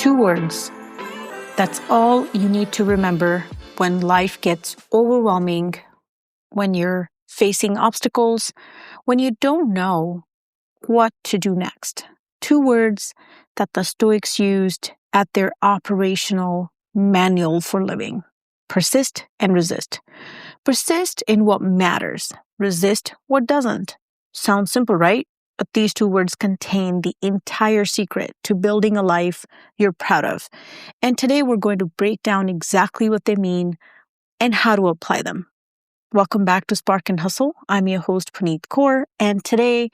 Two words. That's all you need to remember when life gets overwhelming, when you're facing obstacles, when you don't know what to do next. Two words that the Stoics used at their operational manual for living. Persist and resist. Persist in what matters. Resist what doesn't. Sounds simple, right? But these two words contain the entire secret to building a life you're proud of. And today we're going to break down exactly what they mean and how to apply them. Welcome back to Spark and Hustle. I'm your host, Puneet Kaur, and today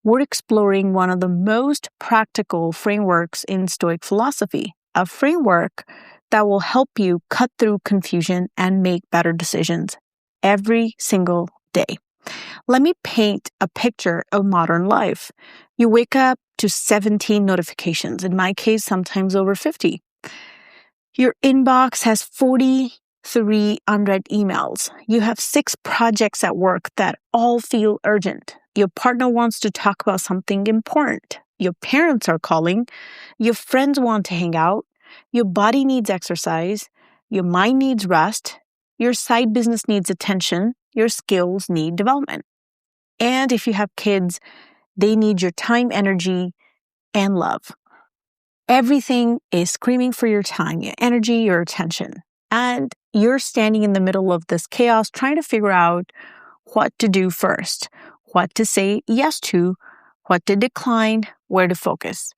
we're exploring one of the most practical frameworks in Stoic philosophy, a framework that will help you cut through confusion and make better decisions every single day. Let me paint a picture of modern life. You wake up to 17 notifications, in my case, sometimes over 50. Your inbox has 43 unread emails. You have 6 projects at work that all feel urgent. Your partner wants to talk about something important. Your parents are calling. Your friends want to hang out. Your body needs exercise. Your mind needs rest. Your side business needs attention. Your skills need development. And if you have kids, they need your time, energy, and love. Everything is screaming for your time, your energy, your attention. And you're standing in the middle of this chaos trying to figure out what to do first, what to say yes to, what to decline, where to focus.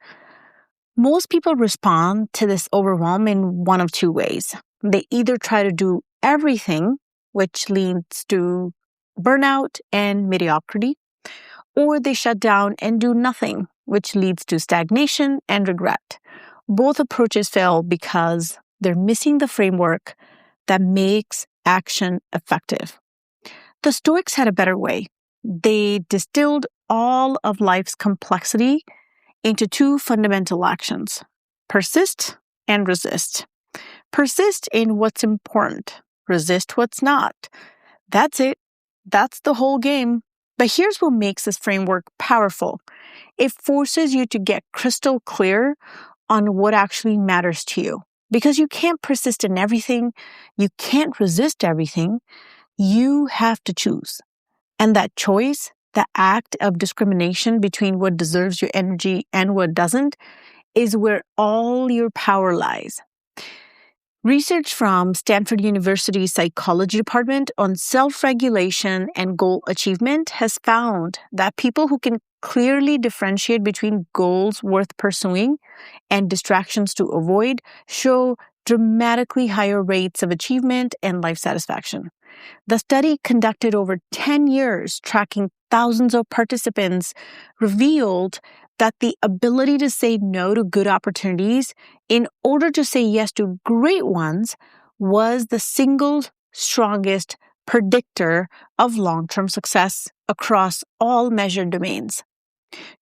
Most people respond to this overwhelm in one of two ways. They either try to do everything, which leads to burnout and mediocrity, or they shut down and do nothing, which leads to stagnation and regret. Both approaches fail because they're missing the framework that makes action effective. The Stoics had a better way. They distilled all of life's complexity into 2 fundamental actions: persist and resist. Persist in what's important. Resist what's not. That's it. That's the whole game. But here's what makes this framework powerful. It forces you to get crystal clear on what actually matters to you. Because you can't persist in everything. You can't resist everything. You have to choose. And that choice, the act of discrimination between what deserves your energy and what doesn't, is where all your power lies. Research from Stanford University's psychology department on self-regulation and goal achievement has found that people who can clearly differentiate between goals worth pursuing and distractions to avoid show dramatically higher rates of achievement and life satisfaction. The study, conducted over 10 years, tracking thousands of participants, revealed that the ability to say no to good opportunities in order to say yes to great ones was the single strongest predictor of long-term success across all measured domains.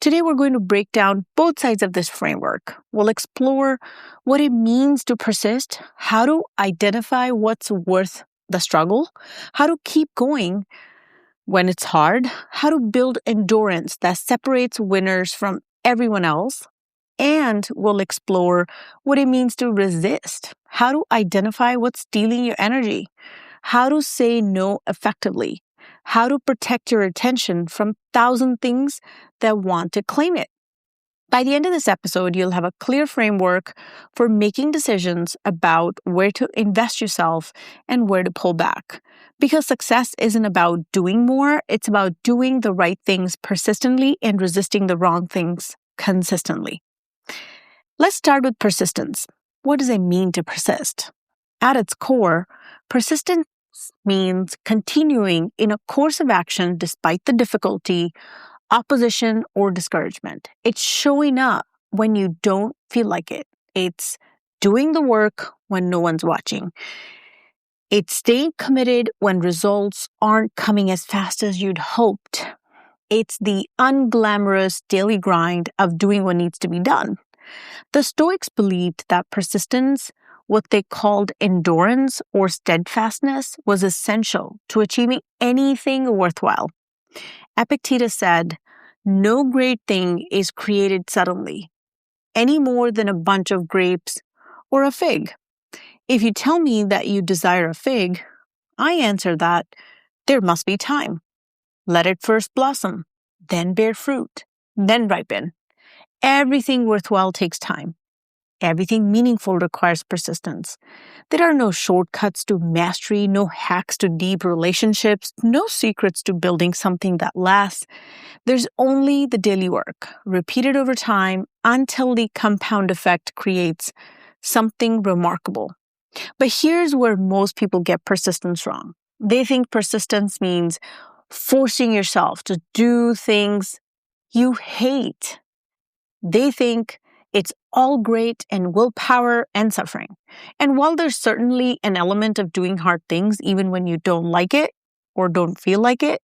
Today, we're going to break down both sides of this framework. We'll explore what it means to persist, how to identify what's worth the struggle, how to keep going when it's hard, how to build endurance that separates winners from everyone else, and we'll explore what it means to resist, how to identify what's stealing your energy, how to say no effectively, how to protect your attention from 1,000 things that want to claim it. By the end of this episode, you'll have a clear framework for making decisions about where to invest yourself and where to pull back. Because success isn't about doing more, it's about doing the right things persistently and resisting the wrong things consistently. Let's start with persistence. What does it mean to persist? At its core, persistence means continuing in a course of action despite the difficulty, opposition, or discouragement. It's showing up when you don't feel like it. It's doing the work when no one's watching. It's staying committed when results aren't coming as fast as you'd hoped. It's the unglamorous daily grind of doing what needs to be done. The Stoics believed that persistence, what they called endurance or steadfastness, was essential to achieving anything worthwhile. Epictetus said, "No great thing is created suddenly. any more than a bunch of grapes or a fig. If you tell me that you desire a fig, I answer that there must be time. Let it first blossom, then bear fruit, then ripen. Everything worthwhile takes time. Everything meaningful requires persistence. There are no shortcuts to mastery, no hacks to deep relationships, no secrets to building something that lasts. There's only the daily work, repeated over time until the compound effect creates something remarkable. But here's where most people get persistence wrong. They think persistence means forcing yourself to do things you hate. They think it's all great and willpower and suffering. And while there's certainly an element of doing hard things even when you don't like it or don't feel like it,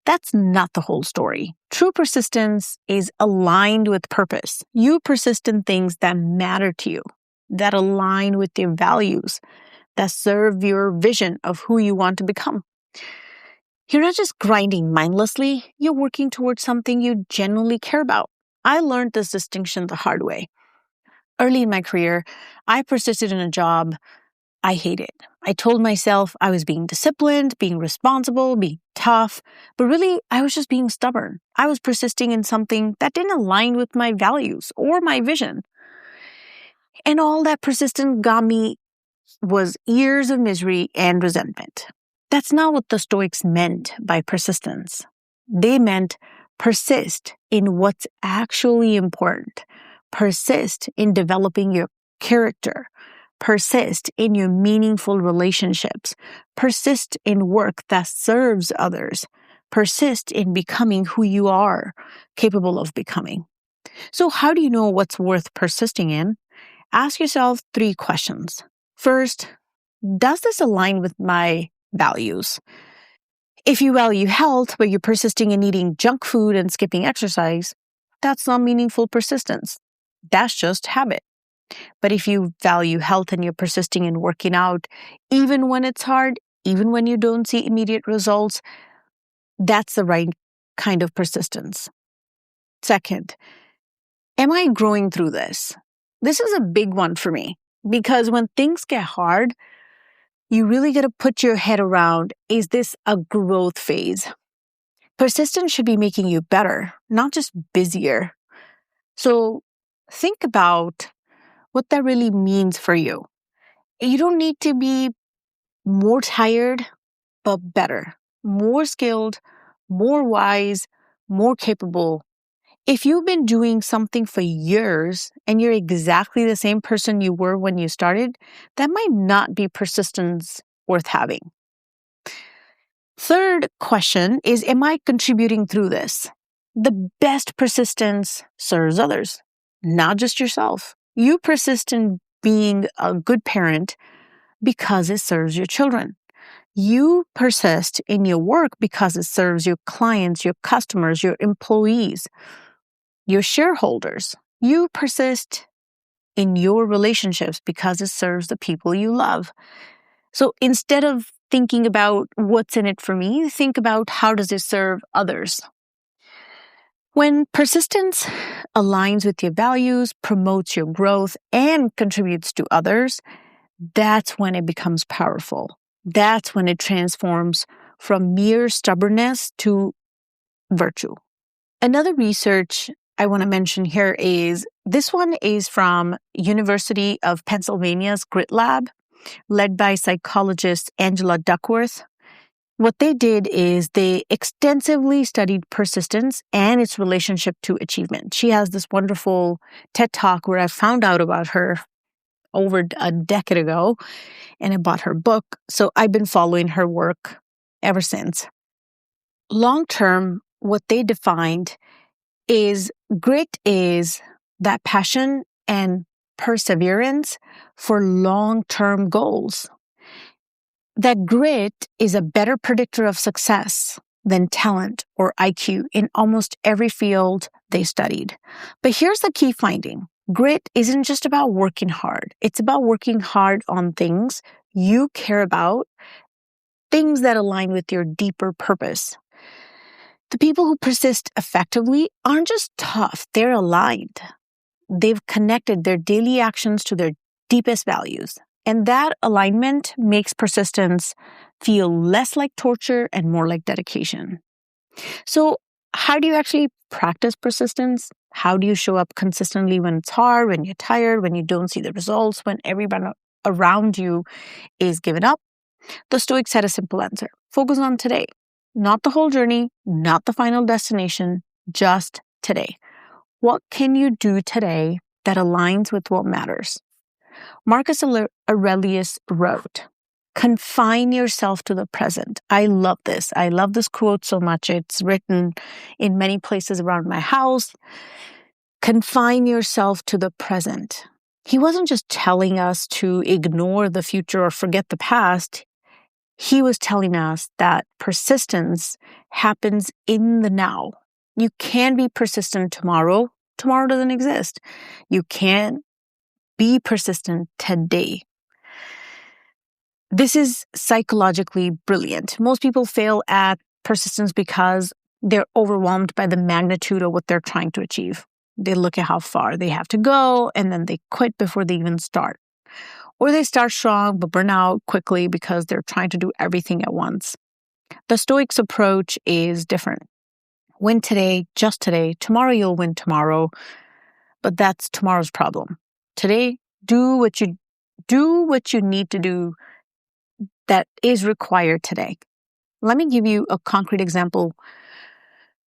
that's not the whole story. True persistence is aligned with purpose. You persist in things that matter to you, that align with your values, that serve your vision of who you want to become. You're not just grinding mindlessly, you're working towards something you genuinely care about. I learned this distinction the hard way. Early in my career, I persisted in a job I hated. I told myself I was being disciplined, being responsible, being tough, but really I was just being stubborn. I was persisting in something that didn't align with my values or my vision. And all that persistence got me was years of misery and resentment. That's not what the Stoics meant by persistence. They meant persist in what's actually important. Persist in developing your character. Persist in your meaningful relationships. Persist in work that serves others. Persist in becoming who you are capable of becoming. So how do you know what's worth persisting in? Ask yourself 3 questions. First, does this align with my values? If you value health, but you're persisting in eating junk food and skipping exercise, that's not meaningful persistence. That's just habit. But if you value health and you're persisting in working out, even when it's hard, even when you don't see immediate results, that's the right kind of persistence. Second, am I growing through this? This is a big one for me because when things get hard, you really got to put your head around, is this a growth phase? Persistence should be making you better, not just busier. So think about what that really means for you. You don't need to be more tired, but better, more skilled, more wise, more capable. If you've been doing something for years and you're exactly the same person you were when you started, that might not be persistence worth having. Third question is, am I contributing through this? The best persistence serves others, not just yourself. You persist in being a good parent because it serves your children. You persist in your work because it serves your clients, your customers, your employees, your shareholders. You persist in your relationships because it serves the people you love. So instead of thinking about what's in it for me, think about how does it serve others. When persistence aligns with your values, promotes your growth, and contributes to others, that's when it becomes powerful. That's when it transforms from mere stubbornness to virtue. Another research I want to mention here is, this one is from University of Pennsylvania's Grit Lab, led by psychologist Angela Duckworth. What they did is they extensively studied persistence and its relationship to achievement. She has this wonderful TED Talk where I found out about her over a decade ago, and I bought her book. So I've been following her work ever since. Long term, what they defined is grit is that passion and perseverance for long-term goals. That grit is a better predictor of success than talent or IQ in almost every field they studied. But here's the key finding. Grit isn't just about working hard. It's about working hard on things you care about, things that align with your deeper purpose. The people who persist effectively aren't just tough, they're aligned. they've connected their daily actions to their deepest values. And that alignment makes persistence feel less like torture and more like dedication. So, how do you actually practice persistence? How do you show up consistently when it's hard, when you're tired, when you don't see the results, when everyone around you is giving up? The Stoics had a simple answer. Focus on today. Not the whole journey, not the final destination, just today. What can you do today that aligns with what matters? Marcus Aurelius wrote, "Confine yourself to the present." I love this. I love this quote so much. It's written in many places around my house. Confine yourself to the present. He wasn't just telling us to ignore the future or forget the past. He was telling us that persistence happens in the now. You can be persistent tomorrow. Tomorrow doesn't exist. You can be persistent today. This is psychologically brilliant. Most people fail at persistence because they're overwhelmed by the magnitude of what they're trying to achieve. They look at how far they have to go, and then they quit before they even start. Or they start strong but burn out quickly because they're trying to do everything at once. The Stoics' approach is different. Win today, just today. Tomorrow you'll win tomorrow, but that's tomorrow's problem. Today, do what you need to do that is required today. Let me give you a concrete example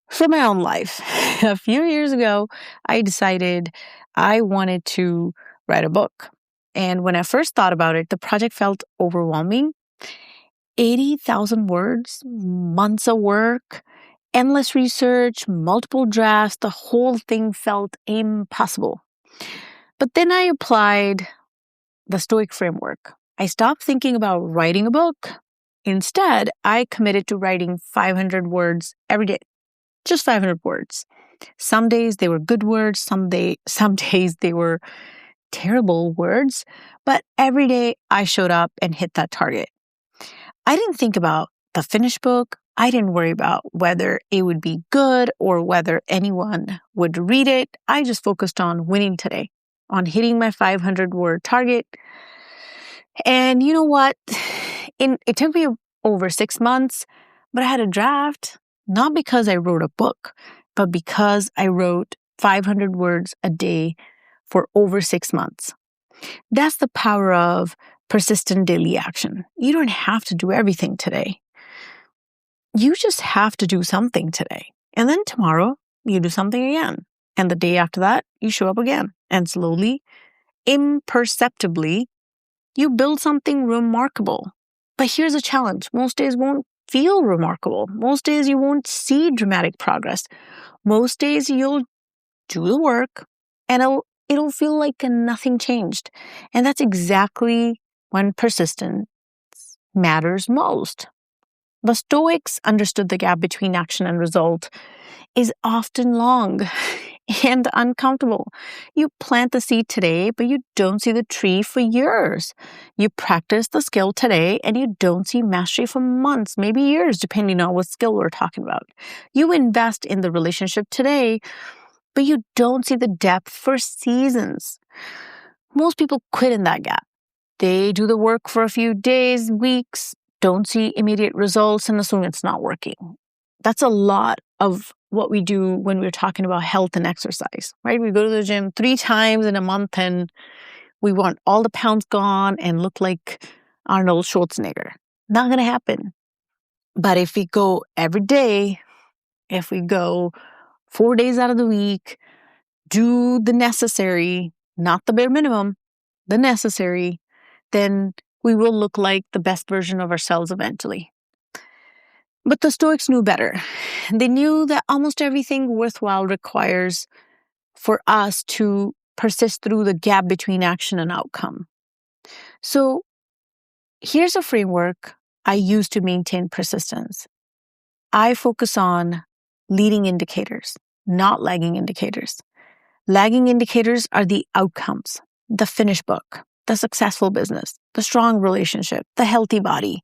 from my own life. A few years ago, I decided I wanted to write a book. And when I first thought about it, the project felt overwhelming. 80,000 words, months of work, endless research, multiple drafts, the whole thing felt impossible. But then I applied the Stoic framework. I stopped thinking about writing a book. Instead, I committed to writing 500 words every day. Just 500 words. Some days they were good words, some days they were terrible words, but every day I showed up and hit that target. I didn't think about the finished book. I didn't worry about whether it would be good or whether anyone would read it. I just focused on winning today, on hitting my 500-word target. And you know what? It took me over 6 months, but I had a draft, not because I wrote a book, but because I wrote 500 words a day for over 6 months. That's the power of persistent daily action. You don't have to do everything today. You just have to do something today. And then tomorrow, you do something again. And the day after that, you show up again. And slowly, imperceptibly, you build something remarkable. But here's a challenge. Most days won't feel remarkable. Most days you won't see dramatic progress. Most days you'll do the work and it'll feel like nothing changed. And that's exactly when persistence matters most. The Stoics understood the gap between action and result is often long and uncomfortable. You plant the seed today, but you don't see the tree for years. You practice the skill today, and you don't see mastery for months, maybe years, depending on what skill we're talking about. You invest in the relationship today, but you don't see the depth for seasons. Most people quit in that gap. They do the work for a few days, weeks, don't see immediate results, and assume it's not working. That's a lot of what we do when we're talking about health and exercise, right? We go to the gym 3 times in a month and we want all the pounds gone and look like Arnold Schwarzenegger. Not going to happen. But if we go every day, if we go 4 days out of the week, do the necessary, not the bare minimum, the necessary, then we will look like the best version of ourselves eventually. But the Stoics knew better. They knew that almost everything worthwhile requires for us to persist through the gap between action and outcome. So here's a framework I use to maintain persistence. I focus on leading indicators, not lagging indicators. Lagging indicators are the outcomes, the finished book, the successful business, the strong relationship, the healthy body.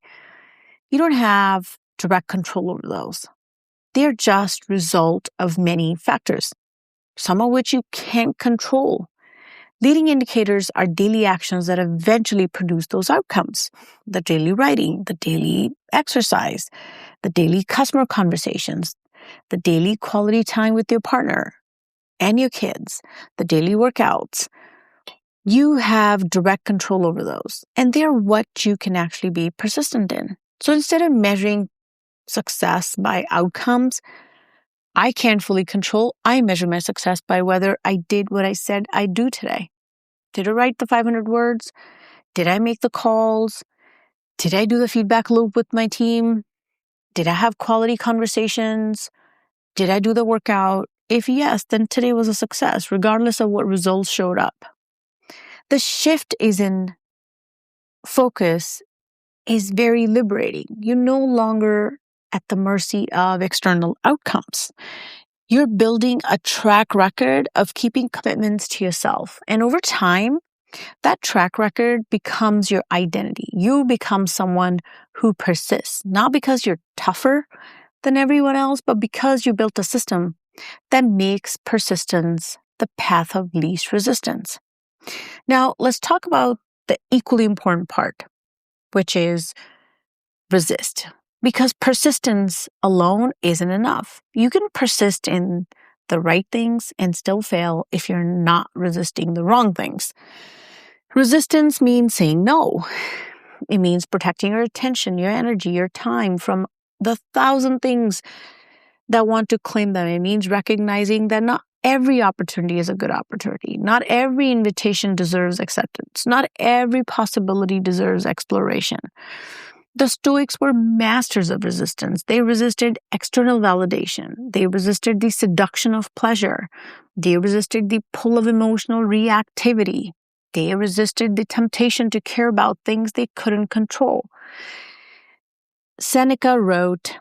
You don't have direct control over those. They're just result of many factors, some of which you can't control. Leading indicators are daily actions that eventually produce those outcomes. The daily writing, the daily exercise, the daily customer conversations, the daily quality time with your partner and your kids, the daily workouts. You have direct control over those, and they're what you can actually be persistent in. So instead of measuring success by outcomes I can't fully control, I measure my success by whether I did what I said I'd do today. Did I write the 500 words? Did I make the calls? Did I do the feedback loop with my team? Did I have quality conversations? Did I do the workout? If yes, then today was a success, regardless of what results showed up. The shift is in focus is very liberating. You're no longer at the mercy of external outcomes. You're building a track record of keeping commitments to yourself. And over time, that track record becomes your identity. You become someone who persists, not because you're tougher than everyone else, but because you built a system that makes persistence the path of least resistance. Now, let's talk about the equally important part, which is resist. Because persistence alone isn't enough. You can persist in the right things and still fail if you're not resisting the wrong things. Resistance means saying no. It means protecting your attention, your energy, your time from the 1,000 things that want to claim them. It means recognizing that not every opportunity is a good opportunity. Not every invitation deserves acceptance. Not every possibility deserves exploration. The Stoics were masters of resistance. They resisted external validation. They resisted the seduction of pleasure. They resisted the pull of emotional reactivity. They resisted the temptation to care about things they couldn't control. Seneca wrote,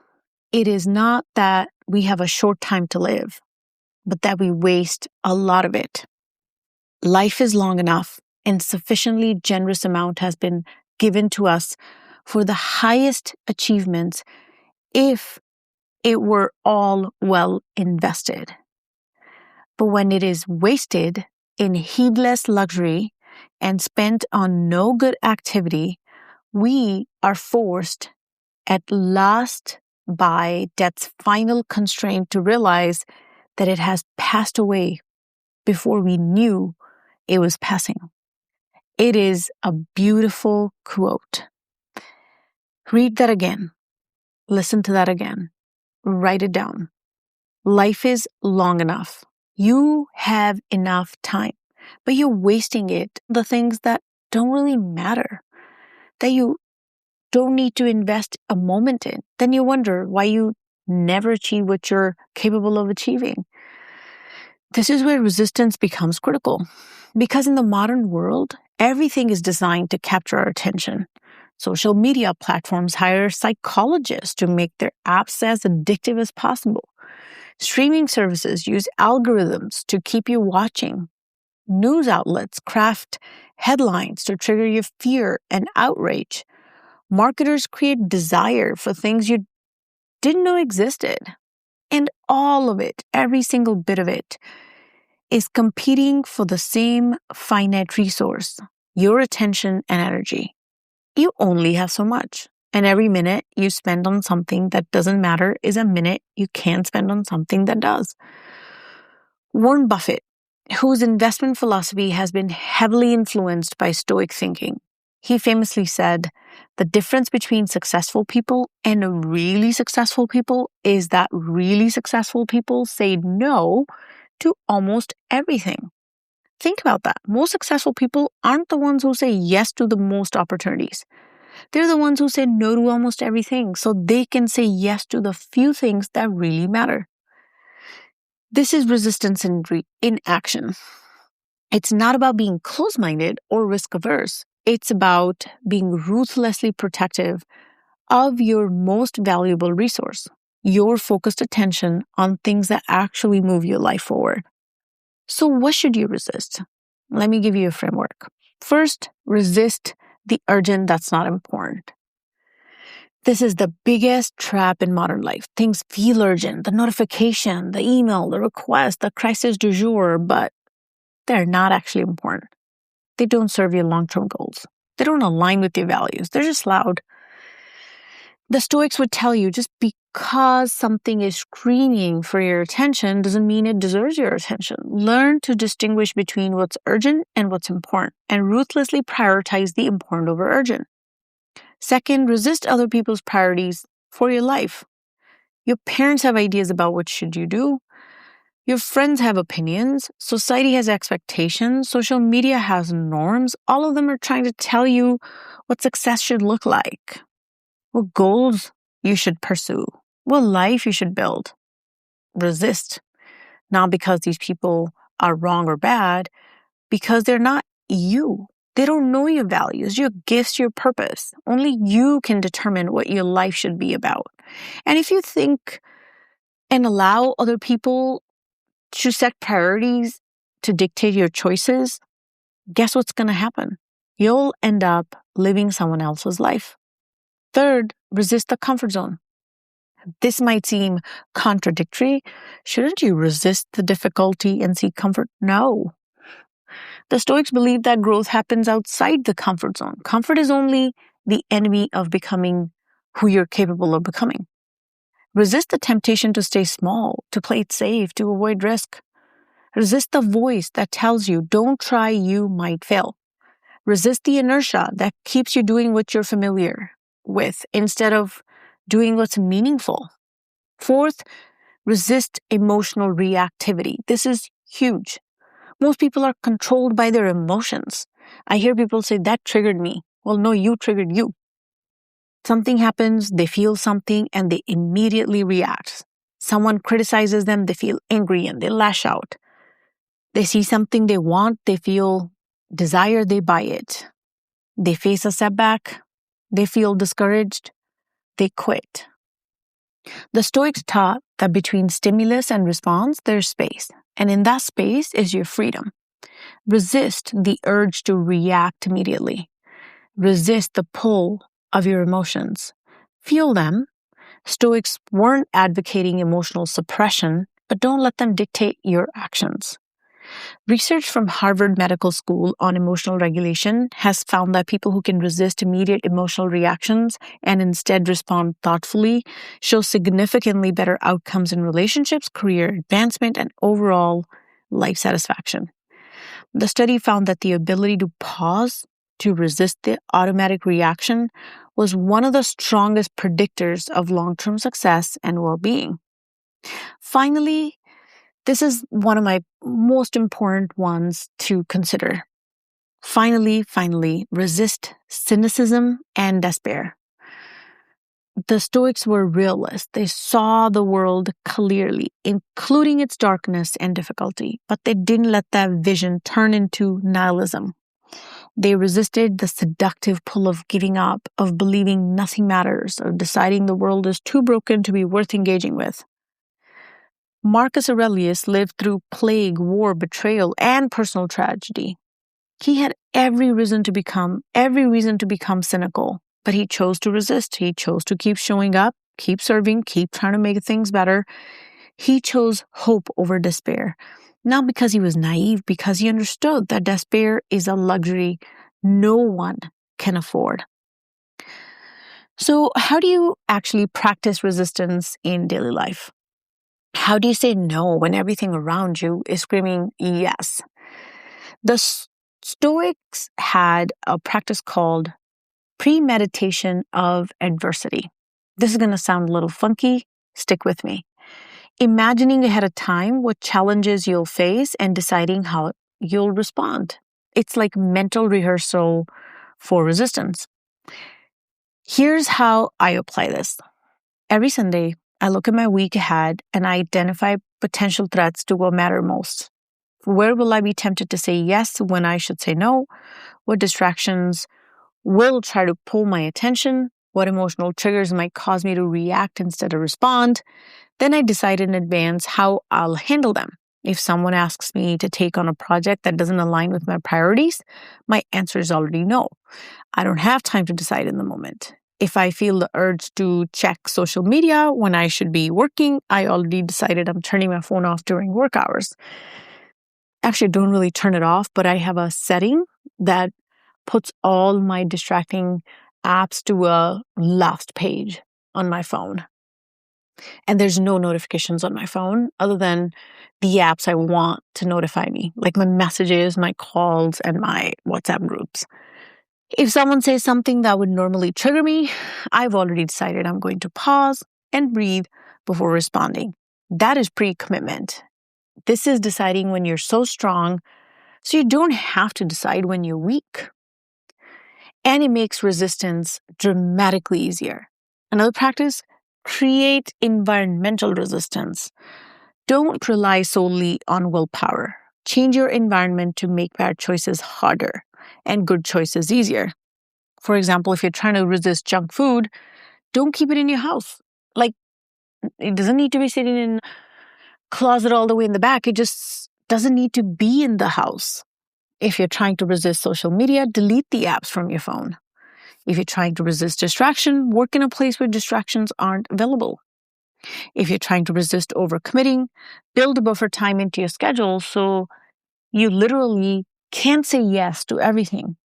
"It is not that we have a short time to live, but that we waste a lot of it. Life is long enough, and sufficiently generous amount has been given to us for the highest achievements if it were all well invested. But when it is wasted in heedless luxury and spent on no good activity, we are forced at last by death's final constraint to realize that it has passed away before we knew it was passing." It is a beautiful quote. Read that again. Listen to that again. Write it down. Life is long enough. You have enough time, but you're wasting it on the things that don't really matter, that you don't need to invest a moment in. Then you wonder why you never achieve what you're capable of achieving. This is where resistance becomes critical, because in the modern world, everything is designed to capture our attention. Social media platforms hire psychologists to make their apps as addictive as possible. Streaming services use algorithms to keep you watching. News outlets craft headlines to trigger your fear and outrage. Marketers create desire for things you didn't know existed. And all of it, every single bit of it, is competing for the same finite resource, your attention and energy. You only have so much. And every minute you spend on something that doesn't matter is a minute you can spend on something that does. Warren Buffett, whose investment philosophy has been heavily influenced by Stoic thinking, he famously said, "The difference between successful people and really successful people is that really successful people say no to almost everything." Think about that. Most successful people aren't the ones who say yes to the most opportunities. They're the ones who say no to almost everything so they can say yes to the few things that really matter. This is resistance in action. It's not about being close-minded or risk-averse. It's about being ruthlessly protective of your most valuable resource, your focused attention on things that actually move your life forward. So what should you resist? Let me give you a framework. First, resist the urgent that's not important. This is the biggest trap in modern life. Things feel urgent, the notification, the email, the request, the crisis du jour, but they're not actually important. They don't serve your long-term goals. They don't align with your values. They're just loud. The Stoics would tell you just because something is screaming for your attention doesn't mean it deserves your attention. Learn to distinguish between what's urgent and what's important, and ruthlessly prioritize the important over urgent. Second, resist other people's priorities for your life. Your parents have ideas about what should you do. Your friends have opinions. Society has expectations. Social media has norms. All of them are trying to tell you what success should look like, what goals you should pursue, what life you should build. Resist. Not because these people are wrong or bad, because they're not you. They don't know your values, your gifts, your purpose. Only you can determine what your life should be about. And if you think and allow other people to set priorities to dictate your choices, guess what's going to happen? You'll end up living someone else's life. Third, resist the comfort zone. This might seem contradictory. Shouldn't you resist the difficulty and seek comfort? No. The Stoics believe that growth happens outside the comfort zone. Comfort is only the enemy of becoming who you're capable of becoming. Resist the temptation to stay small, to play it safe, to avoid risk. Resist the voice that tells you, don't try, you might fail. Resist the inertia that keeps you doing what you're familiar with instead of doing what's meaningful. Fourth, resist emotional reactivity. This is huge. Most people are controlled by their emotions. I hear people say, that triggered me. Well, no, you triggered you. Something happens, they feel something, and they immediately react. Someone criticizes them, they feel angry and they lash out. They see something they want, they feel desire, they buy it. They face a setback, they feel discouraged, they quit. The Stoics taught that between stimulus and response, there's space. And in that space is your freedom. Resist the urge to react immediately. Resist the pull of your emotions. Feel them. Stoics weren't advocating emotional suppression, but don't let them dictate your actions. Research from Harvard Medical School on emotional regulation has found that people who can resist immediate emotional reactions and instead respond thoughtfully show significantly better outcomes in relationships, career advancement, and overall life satisfaction. The study found that the ability to pause, to resist the automatic reaction, was one of the strongest predictors of long-term success and well-being. Finally, this is one of my most important ones to consider. Finally, resist cynicism and despair. The Stoics were realists. They saw the world clearly, including its darkness and difficulty, but they didn't let that vision turn into nihilism. They resisted the seductive pull of giving up, of believing nothing matters, of deciding the world is too broken to be worth engaging with. Marcus Aurelius lived through plague, war, betrayal, and personal tragedy. He had every reason to become cynical, but he chose to resist. He chose to keep showing up, keep serving, keep trying to make things better. He chose hope over despair, not because he was naive, because he understood that despair is a luxury no one can afford. So, how do you actually practice resistance in daily life? How do you say no when everything around you is screaming yes? The Stoics had a practice called premeditation of adversity. This is going to sound a little funky. Stick with me. Imagining ahead of time what challenges you'll face and deciding how you'll respond. It's like mental rehearsal for resistance. Here's how I apply this. Every Sunday, I look at my week ahead and I identify potential threats to what matter most. Where will I be tempted to say yes when I should say no? What distractions will try to pull my attention? What emotional triggers might cause me to react instead of respond? Then I decide in advance how I'll handle them. If someone asks me to take on a project that doesn't align with my priorities, my answer is already no. I don't have time to decide in the moment. If I feel the urge to check social media when I should be working, I already decided I'm turning my phone off during work hours. Actually, I don't really turn it off, but I have a setting that puts all my distracting apps to a last page on my phone. And there's no notifications on my phone other than the apps I want to notify me, like my messages, my calls, and my WhatsApp groups. If someone says something that would normally trigger me, I've already decided I'm going to pause and breathe before responding. That is pre-commitment. This is deciding when you're so strong, so you don't have to decide when you're weak. And it makes resistance dramatically easier. Another practice, create environmental resistance. Don't rely solely on willpower. Change your environment to make bad choices harder and good choices easier. For example, if you're trying to resist junk food, don't keep it in your house. Like, it doesn't need to be sitting in a closet all the way in the back. It just doesn't need to be in the house. If you're trying to resist social media, delete the apps from your phone. If you're trying to resist distraction, work in a place where distractions aren't available. If you're trying to resist overcommitting, build a buffer time into your schedule so you literally can't say yes to everything.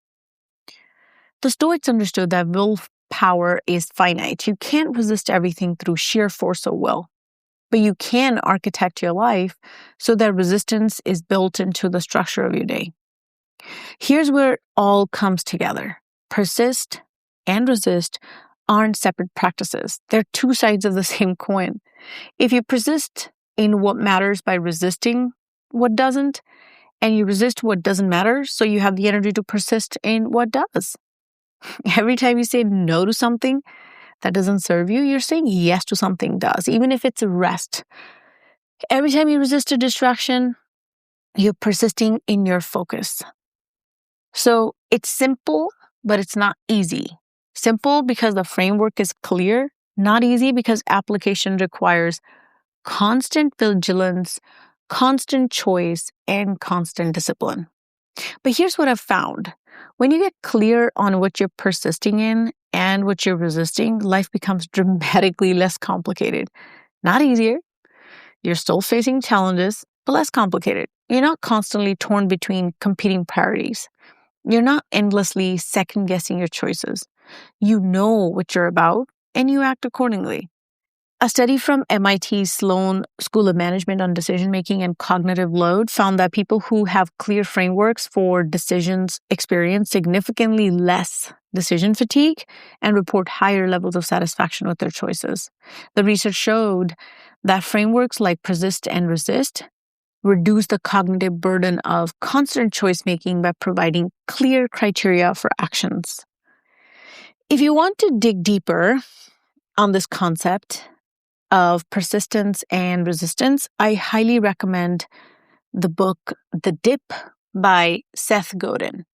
The Stoics understood that willpower is finite. You can't resist everything through sheer force of will, but you can architect your life so that resistance is built into the structure of your day. Here's where it all comes together. Persist and resist aren't separate practices. They're two sides of the same coin. If you persist in what matters by resisting what doesn't, and you resist what doesn't matter, so you have the energy to persist in what does. Every time you say no to something that doesn't serve you, you're saying yes to something does, even if it's a rest. Every time you resist a distraction, you're persisting in your focus. So it's simple, but it's not easy. Simple because the framework is clear, not easy because application requires constant vigilance, constant choice, and constant discipline. But here's what I've found. When you get clear on what you're persisting in and what you're resisting, life becomes dramatically less complicated. Not easier. You're still facing challenges, but less complicated. You're not constantly torn between competing priorities. You're not endlessly second-guessing your choices. You know what you're about, and you act accordingly. A study from MIT's Sloan School of Management on decision-making and cognitive load found that people who have clear frameworks for decisions experience significantly less decision fatigue and report higher levels of satisfaction with their choices. The research showed that frameworks like Persist and Resist reduce the cognitive burden of constant choice-making by providing clear criteria for actions. If you want to dig deeper on this concept of persistence and resistance, I highly recommend the book The Dip by Seth Godin.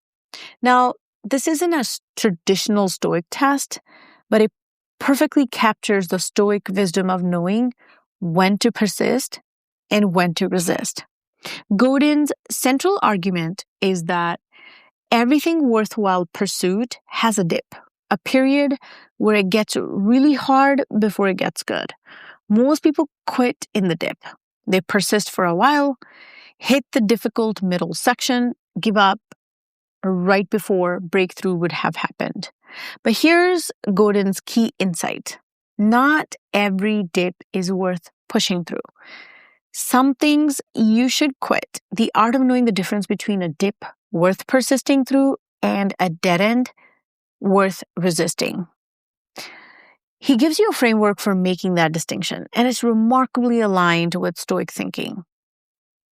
Now, this isn't a traditional Stoic test, but it perfectly captures the Stoic wisdom of knowing when to persist and when to resist. Godin's central argument is that everything worthwhile pursuit has a dip, a period where it gets really hard before it gets good. Most people quit in the dip. They persist for a while, hit the difficult middle section, give up right before breakthrough would have happened. But here's Godin's key insight. Not every dip is worth pushing through. Some things you should quit. The art of knowing the difference between a dip worth persisting through and a dead end worth resisting. He gives you a framework for making that distinction, and it's remarkably aligned with Stoic thinking.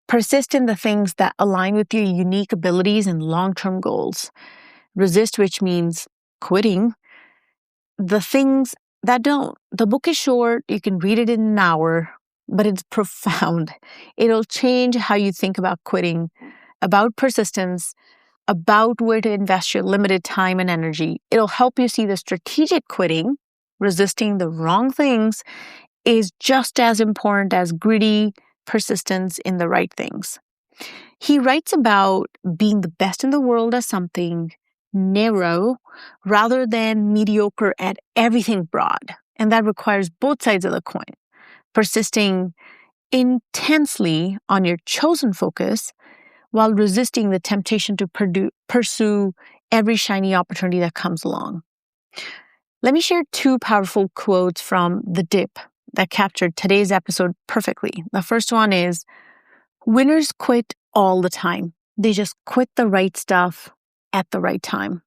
Persist in the things that align with your unique abilities and long-term goals. Resist, which means quitting, the things that don't. The book is short. You can read it in an hour, but it's profound. It'll change how you think about quitting, about persistence, about where to invest your limited time and energy. It'll help you see the strategic quitting, resisting the wrong things, is just as important as gritty persistence in the right things. He writes about being the best in the world at something narrow rather than mediocre at everything broad. And that requires both sides of the coin. Persisting intensely on your chosen focus, while resisting the temptation to pursue every shiny opportunity that comes along. Let me share 2 powerful quotes from The Dip that captured today's episode perfectly. The first one is, "Winners quit all the time. They just quit the right stuff at the right time."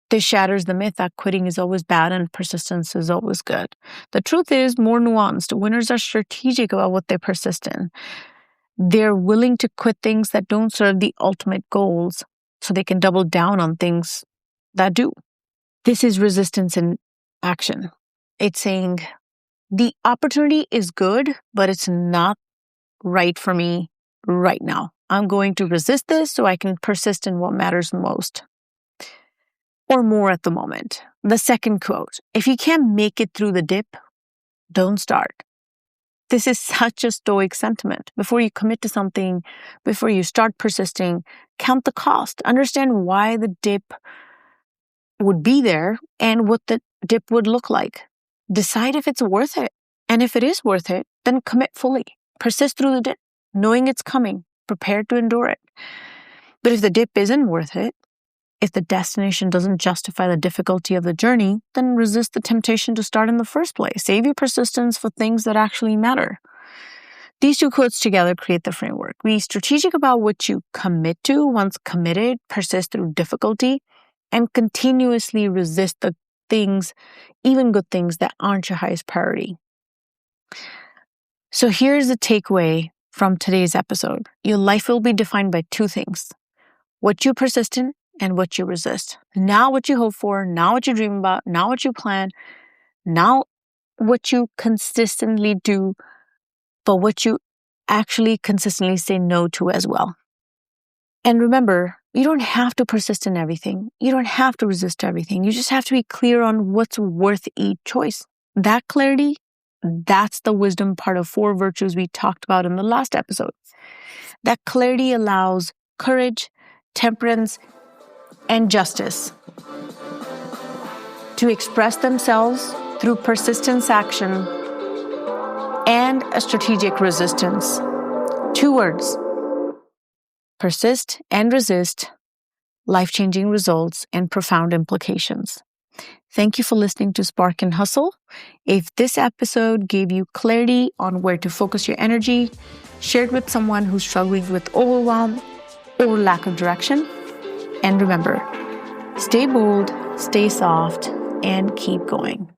This shatters the myth that quitting is always bad and persistence is always good. The truth is more nuanced. Winners are strategic about what they persist in. They're willing to quit things that don't serve the ultimate goals so they can double down on things that do. This is resistance in action. It's saying, the opportunity is good, but it's not right for me right now. I'm going to resist this so I can persist in what matters most or more at the moment. The second quote, "If you can't make it through the dip, don't start." This is such a Stoic sentiment. Before you commit to something, before you start persisting, count the cost. Understand why the dip would be there and what the dip would look like. Decide if it's worth it. And if it is worth it, then commit fully. Persist through the dip, knowing it's coming, prepared to endure it. But if the dip isn't worth it, if the destination doesn't justify the difficulty of the journey, then resist the temptation to start in the first place. Save your persistence for things that actually matter. These 2 quotes together create the framework. Be strategic about what you commit to. Once committed, persist through difficulty, and continuously resist the things, even good things, that aren't your highest priority. So here's the takeaway from today's episode. Your life will be defined by 2 things: what you persist in and what you resist. Not what you hope for, not what you dream about, not what you plan, not what you consistently do, but what you actually consistently say no to as well. And remember, you don't have to persist in everything. You don't have to resist everything. You just have to be clear on what's worth each choice. That clarity, that's the wisdom part of 4 virtues we talked about in the last episode. That clarity allows courage, temperance, and justice to express themselves through persistence action and a strategic resistance. 2 words: persist and resist, life-changing results and profound implications. Thank you for listening to Spark and Hustle. If this episode gave you clarity on where to focus your energy, share it with someone who's struggling with overwhelm or lack of direction. And remember, stay bold, stay soft, and keep going.